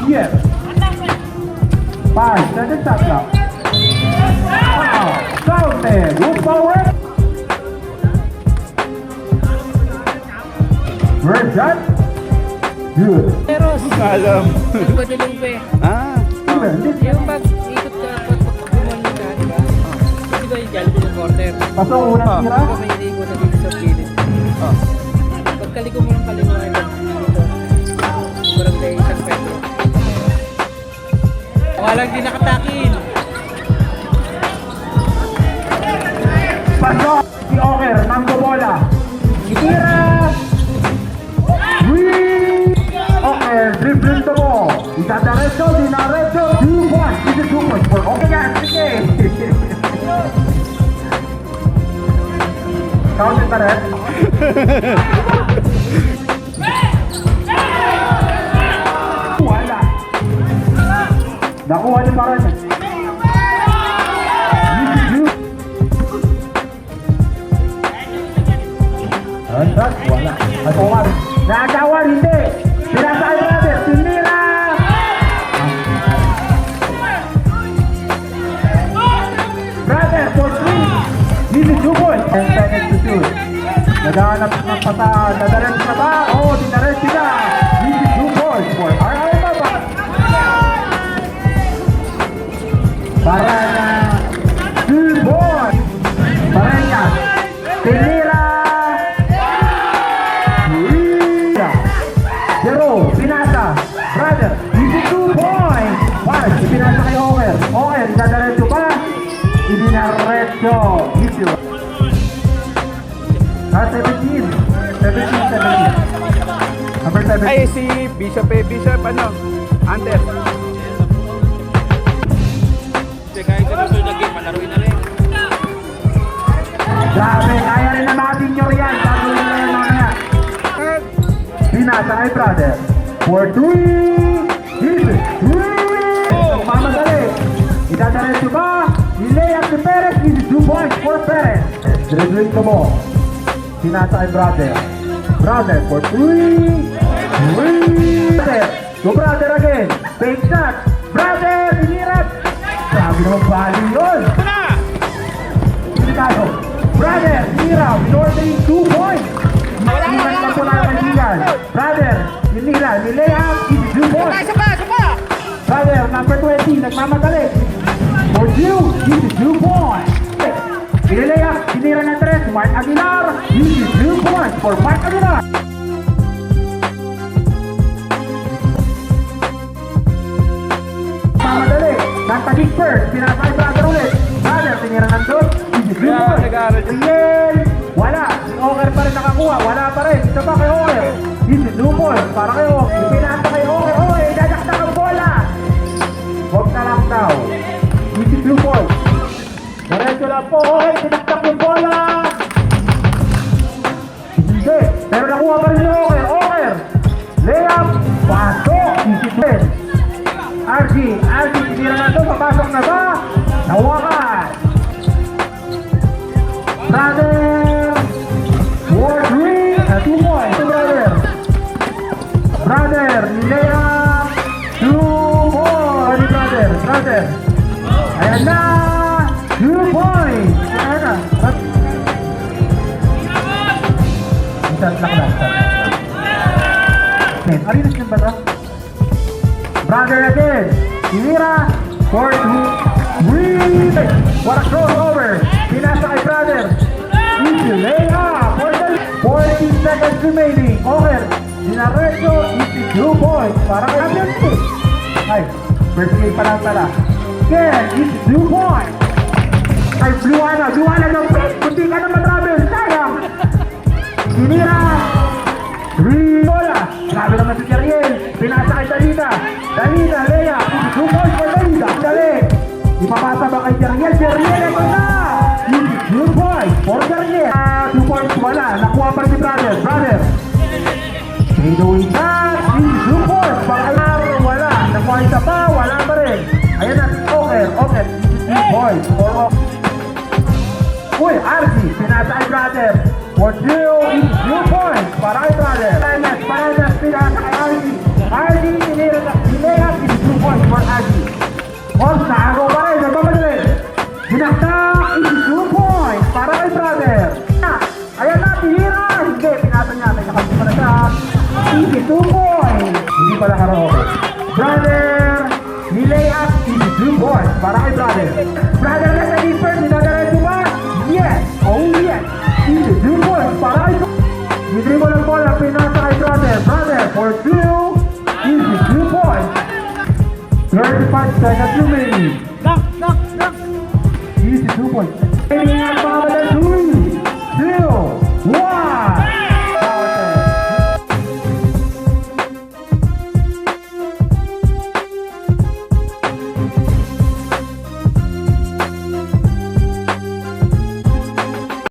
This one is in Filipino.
Yes. 5 seconds shot clock. Wow. Counted. Good power. First shot. Good. Pero, Alam. Guadalupe. Ah. Yung pag ikot ka, pag gumano ka, di ba? Di ba yung Jollibee ng corner? Pasok unang Ah. tira. Di ba may iligo na dito sa gilid? Ah. Pagkaliko mo ng kaliwa ito, dito. Barangay San Pedro. Walang di nakatakin. Pasok. Si Oker. Mango bola. Itira. Win. Oker. Dribbling the ball. Itadaretso. Dinaretso. 2 points. This is 2 points for Oker. Yan. Sige. Counted na rin. Wala. Nakuha ni Paran. Antas, wala. At Omar. Nagawar, hindi. Pinasaan natin. Sinira. Brother, for 3. This is 2 points. 10 seconds to shoot. Naghanap ng pata. Nadaret na ba? Oo, dinaret sila. This is 2 points for RR Baba. Para na 2 points. Parenya. Sinira. Zero, pinasa. Brother, this is 2 points. Mark, pinasa kay Oker. Oker, dadaretso pa. Idinaretso. Issue. 17. 17. Number 17. Ay, si Bishop Bishop, ano? Hunter. Kasi kahit sa susunod na game, palaruin na rin. Grabe, kaya rin na mga senior yan. Gagawin na yan mamaya. Pinasa kay brother. For 3. Hit it. 3. Mamadali. Idadaretso ba? Delay at the Perez. This is 2 points for Perez. Dribbling the ball. Pinasa kay brother. Brother for 3. 3. Go brother again. Fake shot. Brother, hinirap. Sabi naman bali yun. Delikado. Brother, hinirap. Minordering 2 points. Hinirap lang po na kaibigan. Brother, hinirap. Nilay-up. 2 points. Brother, number 20. Nagmamadali. For 2. This is 2 points. Nilay-up. Hinira na 3. Mark Aguilar. This is 2 points for Mark Aguilar. Mamadali. Santa Big First. Pinasay brother ulit. Brother, tinira ng 2. This is 2 Yeah, points. nag-aaral siya. Riel. Wala. Si Oker pa rin nakakuha. Wala pa rin. Isa pa kay Oker. This is 2 points. Para kay Oker. Pinasa kay Oker. Oker, dadaktak ang bola. Huwag na lang daw. This is 2 points. Diretso lang po. Oker, tinaktak yung bola. Hindi. Pero nakuha pa rin si Oker. Oker. Layup. Pasok. This is 10. RG. RG, tinira na ito. Papasok na ba? Nawakan. Brother. War 3. 2 points. Brother. Brother. Layup. 2 points. Brother. Brother. Ayan na. 2 points. Ayan na. Isang lang. Arinas yung bata. Brother again. Sinira. 4-2. What a crossover. Pinasa kay brother. Easy layup. 14 seconds remaining. Oker. Dinaretso. Easy 2 points. Para kay Abel. Ay. First game pa lang pala. Again. Easy 2 points. Ay, Luana ng pit. Kunti ka na matravel. Sayang. Sinira. 3 bola. Grabe naman si Jeriel. Pinasa kay Dalida. Dalida, Lea. 2 points for Dalida. Dali. Ipapasa ba kay Jeriel? Jeriel, ito na. 2 points for Jeriel. 2 points wala. Nakuha pa rin si brother. Brother. Fadeaway shot. 2 points. Bakalar, wala. Nakuha isa pa. Wala pa rin. Ayan na. Okay. 2 points for Oker. Uy, RG. Pinasa kay brother. For 2 points para kay brother. Parenas, pinasa kay RG. RG, tinira na. Tinira Boss, nakago pa rin. Nagmamadali. Binaktak. Easy 2 points para kay brother. Ayan na, tihira. Hindi, pinasa niya. May nakapit pa na siya. Easy 2 points. Hindi pala karaoke. Brother, nilay up. Easy 2 points para kay brother. Brother na sa keeper. Dinadareto ba? Yes. Oh yes. Easy 2 points para kay brother. Nidribble ang ball ang pinasa kay brother. Brother for 2. Easy 2 points. 35 seconds remaining. Knock, knock, knock. Easy 2 points. Remaining